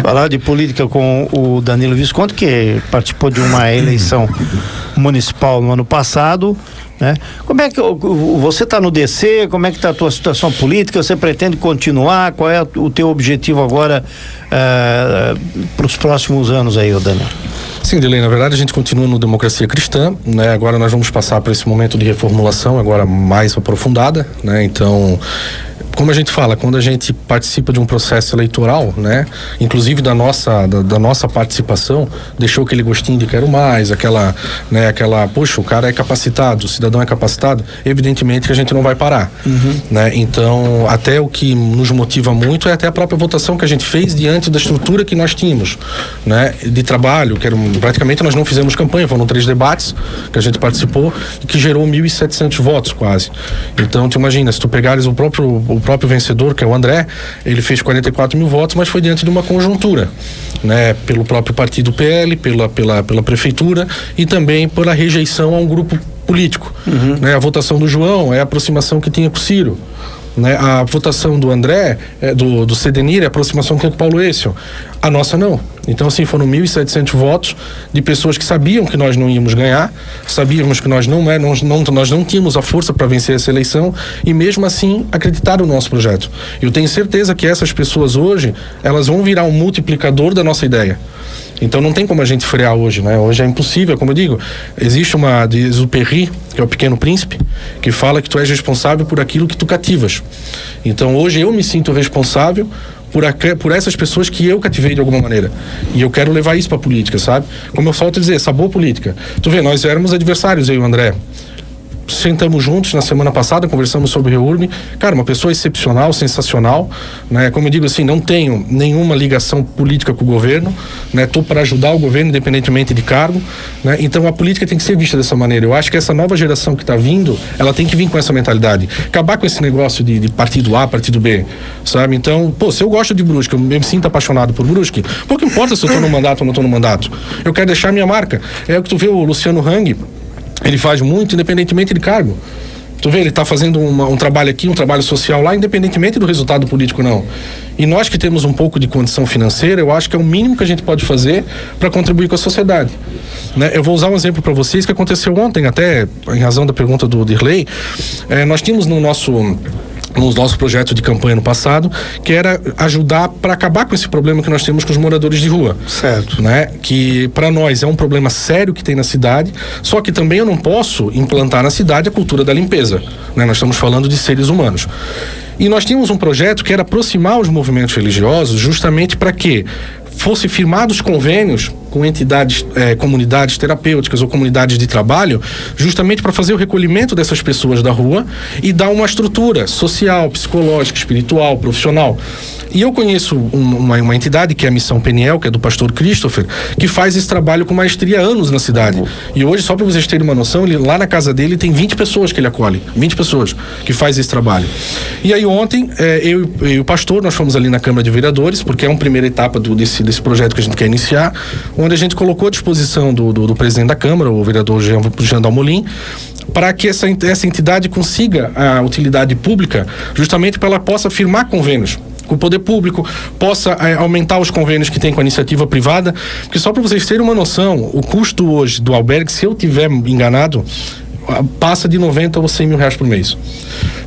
Falar de política com o Danilo Visconti, que participou de uma eleição municipal no ano passado, né? Como é que você está no DC? Como é que está a tua situação política? Você pretende continuar? Qual é o teu objetivo agora para os próximos anos aí, Daniel? Sim, Dilei, na verdade a gente continua no Democracia Cristã, né? Agora nós vamos passar por esse momento de reformulação, agora mais aprofundada, né? Então, como a gente fala, quando a gente participa de um processo eleitoral, né, inclusive da nossa participação, deixou aquele gostinho de quero mais, aquela, poxa, o cara é capacitado, o cidadão é capacitado, evidentemente que a gente não vai parar, né? Então, até o que nos motiva muito é até a própria votação que a gente fez diante da estrutura que nós tínhamos, né, de trabalho, praticamente nós não fizemos campanha, foram 3 debates que a gente participou e que gerou 1.700 votos quase. Então, tu imagina, se tu pegares o próprio vencedor, que é o André, ele fez 44 mil votos, mas foi diante de uma conjuntura, né, pelo próprio partido PL, pela prefeitura e também pela rejeição a um grupo político, né? A votação do João é a aproximação que tinha com o Ciro, né? A votação do André, do Sedenir, é a aproximação que tem com o Paulo Essel. A nossa não. Então, assim, foram 1.700 votos de pessoas que sabiam que nós não íamos ganhar, sabíamos que nós nós não tínhamos a força para vencer essa eleição e mesmo assim acreditaram no nosso projeto. Eu tenho certeza que essas pessoas hoje, elas vão virar um multiplicador da nossa ideia. Então não tem como a gente frear hoje, né? Hoje é impossível, como eu digo, existe uma de Exupéry, que é o Pequeno Príncipe, que fala que tu és responsável por aquilo que tu cativas. Então hoje eu me sinto responsável por essas pessoas que eu cativei de alguma maneira. E eu quero levar isso pra política, sabe? Como eu solto dizer, essa boa política. Tu vê, nós éramos adversários, eu e o André. Sentamos juntos na semana passada, conversamos sobre o REURB. Cara, uma pessoa excepcional, sensacional, né? Como eu digo assim, não tenho nenhuma ligação política com o governo, né? Tô para ajudar o governo independentemente de cargo, né? Então a política tem que ser vista dessa maneira. Eu acho que essa nova geração que está vindo, ela tem que vir com essa mentalidade. Acabar com esse negócio de partido A, partido B, sabe? Então, pô, se eu gosto de Brusque, eu me sinto apaixonado por Brusque, pouco importa se eu tô no mandato ou não tô no mandato. Eu quero deixar minha marca. É o que tu vê o Luciano Hang, ele faz muito independentemente de cargo. Tu vê, ele está fazendo um trabalho aqui, um trabalho social lá, independentemente do resultado político, não. E nós que temos um pouco de condição financeira, eu acho que é o mínimo que a gente pode fazer para contribuir com a sociedade, né? Eu vou usar um exemplo para vocês que aconteceu ontem, até em razão da pergunta do Dirley. Nós tínhamos no nosso projeto de campanha no passado, que era ajudar para acabar com esse problema que nós temos com os moradores de rua. Certo. Né? Que para nós é um problema sério que tem na cidade, só que também eu não posso implantar na cidade a cultura da limpeza, né? Nós estamos falando de seres humanos. E nós tínhamos um projeto que era aproximar os movimentos religiosos justamente para que fossem firmados convênios com entidades, comunidades terapêuticas ou comunidades de trabalho, justamente para fazer o recolhimento dessas pessoas da rua e dar uma estrutura social, psicológica, espiritual, profissional. E eu conheço uma entidade que é a Missão Peniel, que é do pastor Christopher, que faz esse trabalho com maestria há anos na cidade. E hoje, só para vocês terem uma noção, lá na casa dele tem 20 pessoas que ele acolhe, 20 pessoas que faz esse trabalho. E aí ontem, eu e o pastor, nós fomos ali na Câmara de Vereadores, porque é uma primeira etapa desse projeto que a gente quer iniciar, onde a gente colocou à disposição do presidente da Câmara, o vereador Jean Dalmolin, para que essa entidade consiga a utilidade pública, justamente para ela possa firmar convênios com o poder público, possa aumentar os convênios que tem com a iniciativa privada, porque só para vocês terem uma noção, o custo hoje do albergue, se eu tiver enganado, passa de 90 ou 100 mil reais por mês.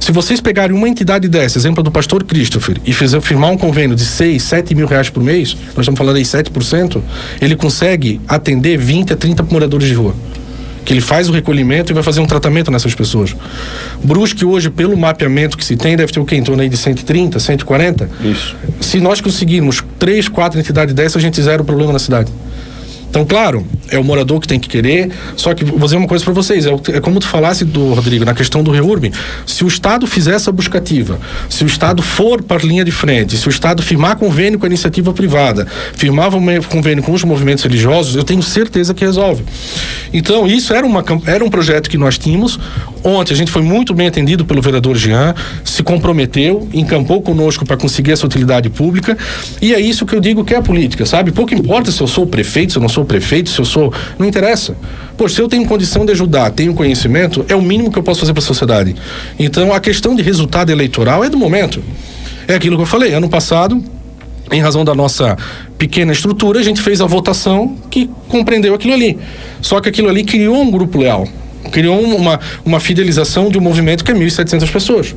Se vocês pegarem uma entidade dessa, exemplo do pastor Christopher, e firmar um convênio de 6, 7 mil reais por mês, nós estamos falando aí 7%, ele consegue atender 20 a 30 moradores de rua. Que ele faz o recolhimento e vai fazer um tratamento nessas pessoas. Brusque hoje, pelo mapeamento que se tem, deve ter o quê? Em torno aí de 130, 140? Isso. Se nós conseguirmos 3, 4 entidades dessas, a gente zera o problema na cidade. Então, claro, é o morador que tem que querer, só que vou dizer uma coisa para vocês, é como tu falasse, Rodrigo, na questão do REURB, se o Estado fizer essa buscativa, se o Estado for para a linha de frente, se o Estado firmar convênio com a iniciativa privada, firmar convênio com os movimentos religiosos, eu tenho certeza que resolve. Então, isso era um projeto que nós tínhamos. Ontem a gente foi muito bem atendido pelo vereador Jean, se comprometeu, encampou conosco para conseguir essa utilidade pública, e é isso que eu digo que é a política, sabe? Pouco importa se eu sou prefeito, se eu não sou prefeito, se eu sou... Não interessa. Pô, se eu tenho condição de ajudar, tenho conhecimento, é o mínimo que eu posso fazer para a sociedade. Então, a questão de resultado eleitoral é do momento. É aquilo que eu falei. Ano passado, em razão da nossa pequena estrutura, a gente fez a votação que compreendeu aquilo ali. Só que aquilo ali criou um grupo leal, criou uma fidelização de um movimento que é 1.700 pessoas.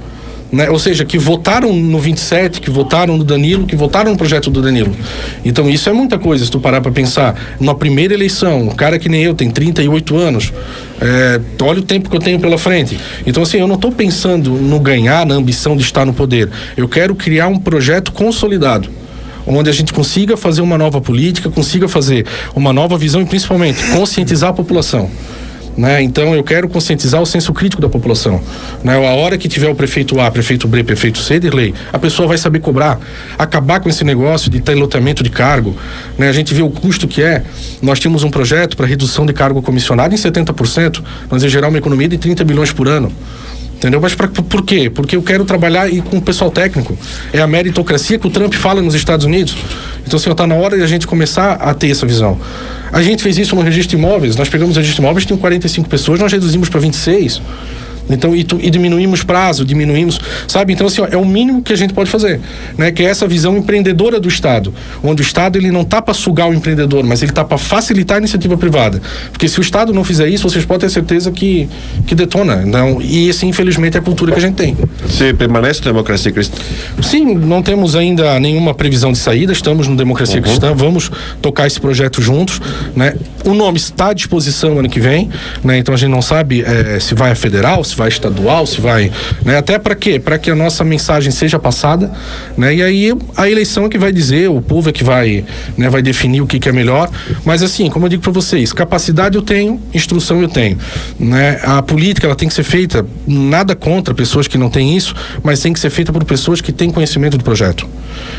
Né? Ou seja, que votaram no 27, que votaram no Danilo, que votaram no projeto do Danilo. Então isso é muita coisa, se tu parar para pensar. Na primeira eleição, um cara que nem eu, tem 38 anos, olha o tempo que eu tenho pela frente. Então assim, eu não estou pensando no ganhar, na ambição de estar no poder. Eu quero criar um projeto consolidado, onde a gente consiga fazer uma nova política, consiga fazer uma nova visão e principalmente conscientizar a população. Né? Então eu quero conscientizar o senso crítico da população, né? A hora que tiver o prefeito A, prefeito B, prefeito C, Dirley, a pessoa vai saber cobrar, acabar com esse negócio de ter loteamento de cargo, né? A gente vê o custo que é. Nós tínhamos um projeto para redução de cargo comissionado em 70%, nós ia gerar uma economia de 30 bilhões por ano. Entendeu? Mas por quê? Porque eu quero trabalhar com o pessoal técnico. É a meritocracia que o Trump fala nos Estados Unidos. Então, assim, está na hora de a gente começar a ter essa visão. A gente fez isso no registro de imóveis. Nós pegamos o registro de imóveis, tinham 45 pessoas, nós reduzimos para 26. Então, e diminuímos prazo, sabe? Então, assim, é o mínimo que a gente pode fazer, né? Que é essa visão empreendedora do Estado, onde o Estado ele não está para sugar o empreendedor, mas ele está para facilitar a iniciativa privada. Porque se o Estado não fizer isso, vocês podem ter certeza que detona. Então, e esse, infelizmente, é a cultura que a gente tem. Você permanece na Democracia Cristã? Sim, não temos ainda nenhuma previsão de saída, estamos no Democracia Cristã, vamos tocar esse projeto juntos, né? O nome está à disposição ano que vem, né? Então a gente não sabe se vai a federal, se vai estadual, se vai, né? Até para quê? Para que a nossa mensagem seja passada, né? E aí a eleição é que vai dizer, o povo é que vai, né, vai definir o que é melhor. Mas assim, como eu digo para vocês, capacidade eu tenho, instrução eu tenho, né? A política ela tem que ser feita, nada contra pessoas que não têm isso, mas tem que ser feita por pessoas que têm conhecimento do projeto.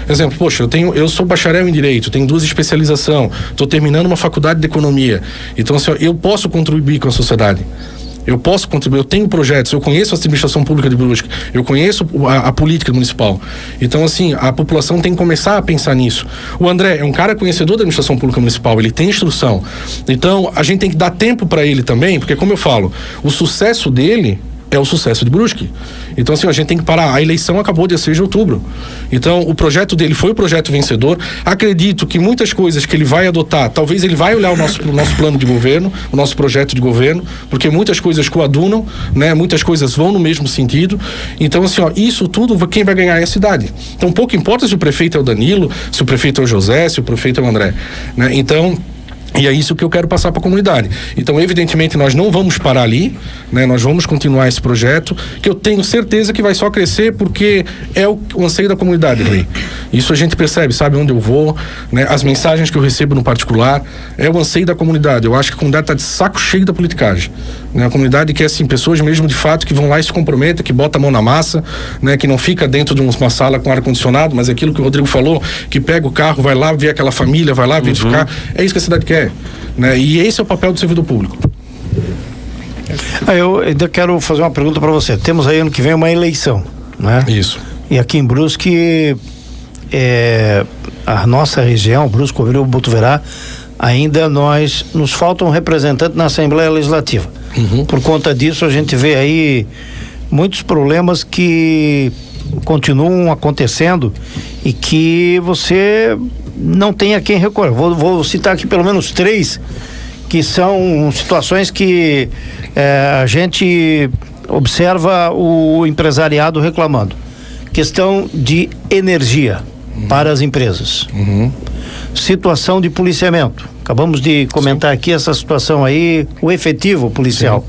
Exemplo, poxa, eu sou bacharel em Direito, tenho 2 especializações, estou terminando uma faculdade de Economia, então assim, eu posso contribuir com a sociedade. Eu posso contribuir, eu tenho projetos, eu conheço a administração pública de Brusque, eu conheço a política municipal. Então, assim, a população tem que começar a pensar nisso. O André é um cara conhecedor da administração pública municipal, ele tem instrução. Então, a gente tem que dar tempo para ele também, porque, como eu falo, o sucesso dele é o sucesso de Brusque. Então, assim, a gente tem que parar. A eleição acabou dia 6 de outubro. Então, o projeto dele foi o projeto vencedor. Acredito que muitas coisas que ele vai adotar, talvez ele vai olhar o nosso plano de governo, o nosso projeto de governo, porque muitas coisas coadunam, né? Muitas coisas vão no mesmo sentido. Então, assim, isso tudo, quem vai ganhar é a cidade. Então, pouco importa se o prefeito é o Danilo, se o prefeito é o José, se o prefeito é o André, né? Então, e é isso que eu quero passar para a comunidade. Então, evidentemente, nós não vamos parar ali, né? Nós vamos continuar esse projeto, que eu tenho certeza que vai só crescer porque é o anseio da comunidade, Rei. Isso a gente percebe, sabe onde eu vou, né? As mensagens que eu recebo no particular, é o anseio da comunidade. Eu acho que a comunidade está de saco cheio da politicagem, né? A comunidade quer, assim, pessoas mesmo de fato que vão lá e se comprometem, que botam a mão na massa, né? Que não fica dentro de uma sala com ar-condicionado, mas aquilo que o Rodrigo falou, que pega o carro, vai lá ver aquela família, vai lá verificar. É isso que a cidade quer. Né? E esse é o papel do servidor público. Eu ainda quero fazer uma pergunta para você. Temos aí ano que vem uma eleição, né? Isso. E aqui em Brusque, a nossa região, Brusque, Covilhã, Botuverá, ainda nos falta um representante na Assembleia Legislativa. Por conta disso, a gente vê aí muitos problemas que continuam acontecendo e que você não tem a quem recorrer. Vou citar aqui pelo menos 3 que são situações que a gente observa o empresariado reclamando. Questão de energia para as empresas. Situação de policiamento. Acabamos de comentar aqui essa situação aí, o efetivo policial.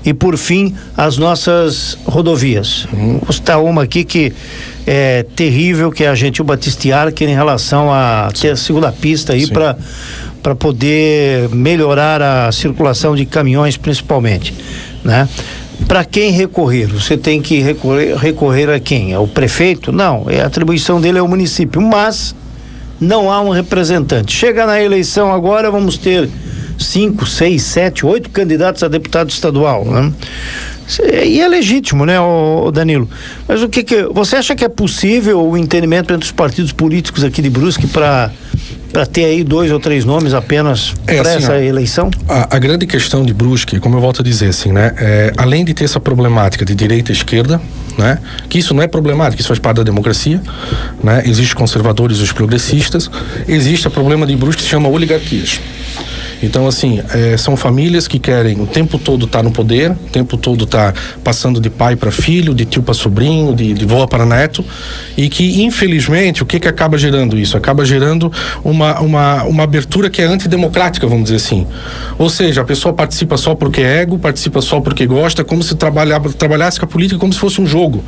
E por fim, as nossas rodovias. Vou citar uma aqui que é terrível, que é a Gentil Batistiara, que é em relação a ter a segunda pista aí para poder melhorar a circulação de caminhões, principalmente, né? Para quem recorrer? Você tem que recorrer a quem? É o prefeito? Não, a atribuição dele é o município, mas não há um representante. Chega na eleição agora, vamos ter 5, 6, 7, 8 candidatos a deputado estadual, né? E é legítimo, né, o Danilo? Mas você acha que é possível o entendimento entre os partidos políticos aqui de Brusque para para ter aí 2 ou 3 nomes apenas para assim, essa eleição? A grande questão de Brusque, como eu volto a dizer, assim, né, além de ter essa problemática de direita e esquerda, né, que isso não é problemático, isso faz parte da democracia, né, existem os conservadores e os progressistas, existe o problema de Brusque que se chama oligarquias. Então, assim, são famílias que querem o tempo todo estar no poder, o tempo todo estar passando de pai para filho, de tio para sobrinho, de vô para neto, e que, infelizmente, o que acaba gerando isso? Acaba gerando uma abertura que é antidemocrática, vamos dizer assim. Ou seja, a pessoa participa só porque é ego, participa só porque gosta, como se trabalhasse com a política como se fosse um jogo,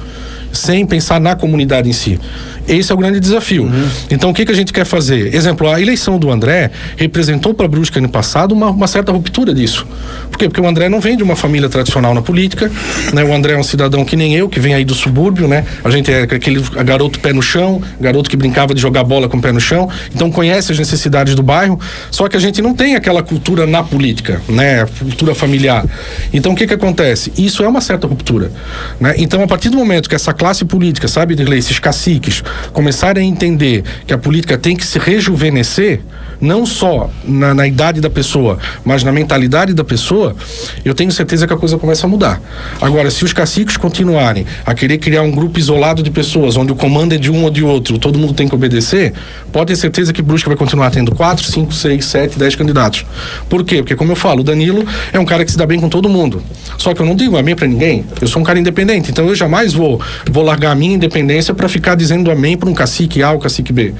sem pensar na comunidade em si. Esse é o grande desafio. Então, o que a gente quer fazer? Exemplo, a eleição do André representou para Brusque ano passado uma certa ruptura disso. Por quê? Porque o André não vem de uma família tradicional na política, né? O André é um cidadão que nem eu, que vem aí do subúrbio, né? A gente é aquele garoto pé no chão, garoto que brincava de jogar bola com o pé no chão, então conhece as necessidades do bairro, só que a gente não tem aquela cultura na política, né? Cultura familiar. Então, o que acontece? Isso é uma certa ruptura, né? Então, a partir do momento que essa classe política, sabe, Dirley, esses caciques, começarem a entender que a política tem que se rejuvenescer, não só na idade da pessoa, mas na mentalidade da pessoa, eu tenho certeza que a coisa começa a mudar. Agora, se os caciques continuarem a querer criar um grupo isolado de pessoas, onde o comando é de um ou de outro, todo mundo tem que obedecer, pode ter certeza que Brusque vai continuar tendo 4, 5, 6, 7, 10 candidatos. Por quê? Porque, como eu falo, o Danilo é um cara que se dá bem com todo mundo. Só que eu não digo amém pra ninguém, eu sou um cara independente, então eu jamais vou largar a minha independência para ficar dizendo amém para um cacique A ou cacique B,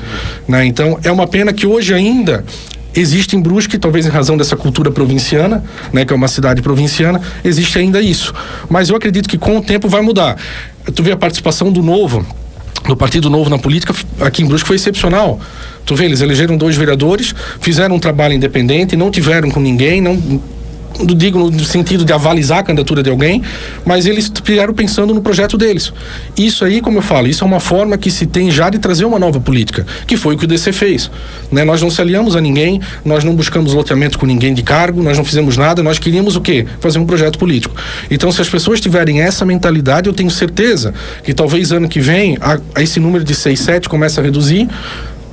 né? Então, é uma pena que hoje ainda existe em Brusque, talvez em razão dessa cultura provinciana, né, que é uma cidade provinciana, existe ainda isso. Mas eu acredito que com o tempo vai mudar. Tu vê a participação do Partido Novo na política aqui em Brusque foi excepcional. Tu vê, eles elegeram 2 vereadores, fizeram um trabalho independente, não tiveram com ninguém, não digo no sentido de avalizar a candidatura de alguém, mas eles fizeram pensando no projeto deles. Isso aí, como eu falo, isso é uma forma que se tem já de trazer uma nova política, que foi o que o DC fez, né? Nós não se aliamos a ninguém, nós não buscamos loteamento com ninguém de cargo, nós não fizemos nada, nós queríamos o quê? Fazer um projeto político. Então, se as pessoas tiverem essa mentalidade, eu tenho certeza que talvez ano que vem esse número de 6, 7 comece a reduzir.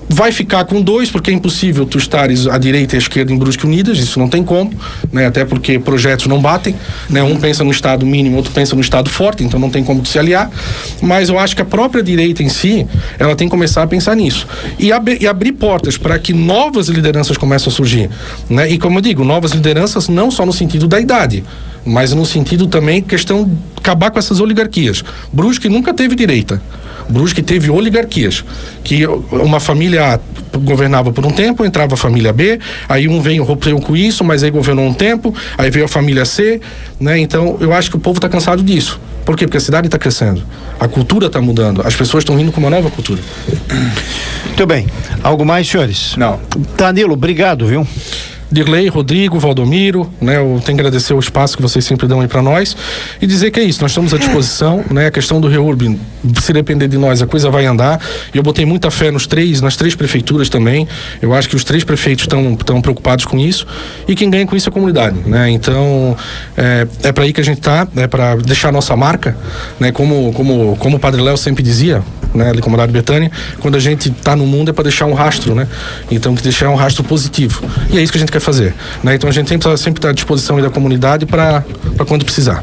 Vai ficar com 2, porque é impossível tu estares à direita e à esquerda em Brusque unidas, isso não tem como, né? Até porque projetos não batem, né? Um pensa no estado mínimo, outro pensa no estado forte, então não tem como tu se aliar, mas eu acho que a própria direita em si, ela tem que começar a pensar nisso e abrir portas para que novas lideranças comecem a surgir, né? E como eu digo, novas lideranças não só no sentido da idade, mas no sentido também questão de acabar com essas oligarquias. Brusque nunca teve direita. Brusque teve oligarquias, que uma família A governava por um tempo, entrava a família B, aí rompeu com isso, mas aí governou um tempo, aí veio a família C, né? Então eu acho que o povo está cansado disso. Por quê? Porque a cidade está crescendo, a cultura está mudando, as pessoas estão vindo com uma nova cultura. Muito bem. Algo mais, senhores? Não. Danilo, obrigado, viu? Dirley, Rodrigo, Valdomiro, né? Eu tenho que agradecer o espaço que vocês sempre dão aí para nós e dizer que é isso, nós estamos à disposição, né? A questão do REURB, se depender de nós, a coisa vai andar. E eu botei muita fé nas 3 prefeituras também. Eu acho que os 3 prefeitos estão preocupados com isso e quem ganha com isso é a comunidade, né? Então, é para aí que a gente tá, é para deixar a nossa marca, né? Como o Padre Léo sempre dizia, né, ali como a Betânia, quando a gente está no mundo é para deixar um rastro, né? Então, que deixar um rastro positivo. E é isso que a gente quer fazer, né? Então, a gente sempre tá à disposição aí da comunidade para quando precisar.